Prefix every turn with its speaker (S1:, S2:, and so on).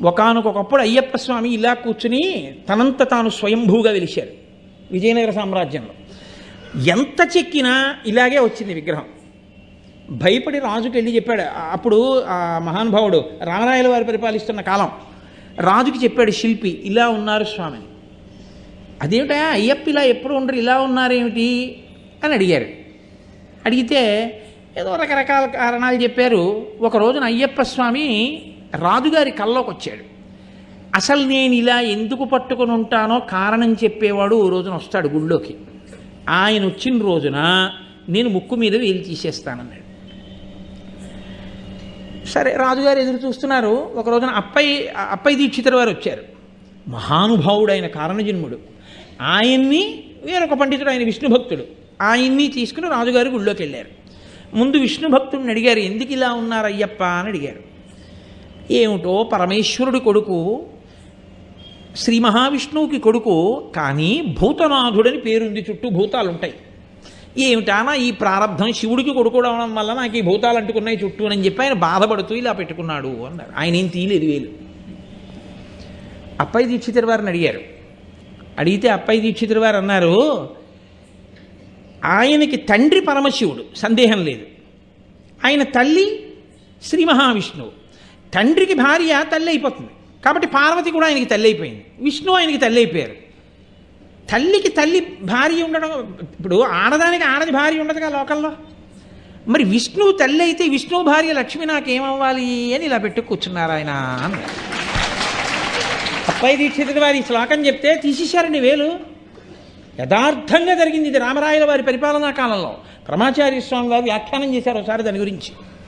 S1: ఒకానొకప్పుడు అయ్యప్ప స్వామి ఇలా కూర్చుని తనంత తాను స్వయంభూగా వెలిశారు విజయనగర సామ్రాజ్యంలో. ఎంత చెక్కినా ఇలాగే వచ్చింది విగ్రహం. భయపడి రాజుకి వెళ్ళి చెప్పాడు. అప్పుడు ఆ మహానుభావుడు రామరాయల వారు పరిపాలిస్తున్న కాలం. రాజుకి చెప్పాడు శిల్పి, ఇలా ఉన్నారు స్వామిని. అదేమిటా అయ్యప్ప ఇలా ఎప్పుడు ఉండరు, ఇలా ఉన్నారేమిటి అని అడిగారు. అడిగితే ఏదో రకరకాల కారణాలు చెప్పారు. ఒక రోజున అయ్యప్ప స్వామి రాజుగారి కల్లోకి వచ్చాడు. అసలు నేను ఇలా ఎందుకు పట్టుకొని ఉంటానో కారణం చెప్పేవాడు ఓ రోజున వస్తాడు గుళ్ళోకి. ఆయన వచ్చిన రోజున నేను ముక్కు మీద వేలు తీసేస్తానన్నాడు. సరే రాజుగారు ఎదురు చూస్తున్నారు. ఒక రోజున అప్పయ్య దీక్షితుల వారు వచ్చారు. మహానుభావుడు, కారణజన్ముడు. ఆయన్ని వేరొక పండితుడు, ఆయన విష్ణు భక్తుడు, ఆయన్ని తీసుకుని రాజుగారు గుళ్ళోకి వెళ్ళారు. ముందు విష్ణు భక్తుడిని అడిగారు, ఎందుకు ఇలా ఉన్నారు అయ్యప్ప అని అడిగారు. ఏమిటో పరమేశ్వరుడి కొడుకు, శ్రీ మహావిష్ణువుకి కొడుకు, కానీ భూతనాథుడని పేరుంది, చుట్టూ భూతాలు ఉంటాయి. ఏమిటానా ఈ ప్రారంధం, శివుడికి కొడుకోవడం వల్ల నాకు ఈ భూతాలు అంటుకున్నాయి చుట్టూ అని చెప్పి ఆయన బాధపడుతూ ఇలా పెట్టుకున్నాడు అన్నారు. ఆయన ఏం తీయలేదు వేలు. అప్పయ్య దీక్షితుల వారిని అడిగారు. అడిగితే అప్పయ్య దీక్షితుల వారు అన్నారు, ఆయనకి తండ్రి పరమశివుడు, సందేహం లేదు. ఆయన తల్లి శ్రీ మహావిష్ణువు. తండ్రికి భార్య తల్లి అయిపోతుంది కాబట్టి పార్వతి కూడా ఆయనకి తల్లి అయిపోయింది, విష్ణువు ఆయనకి తల్లి అయిపోయారు. తల్లికి తల్లి భార్య ఉండడం, ఇప్పుడు ఆడదానికి ఆడది భార్య ఉండదుగా లోకల్లో. మరి విష్ణువు తల్లి అయితే విష్ణువు భార్య లక్ష్మి నాకేమవ్వాలి అని ఇలా పెట్టు కూర్చున్నారు ఆయన అన్నారు. అప్పయ్య దీక్షితుల వారి ఈ శ్లోకం చెప్తే తీసేశారండి వేలు. యథార్థంగా జరిగింది ఇది రామరాయల వారి పరిపాలనా కాలంలో. పరమాచార్య స్వామి వారు వ్యాఖ్యానం చేశారు ఒకసారి దాని గురించి.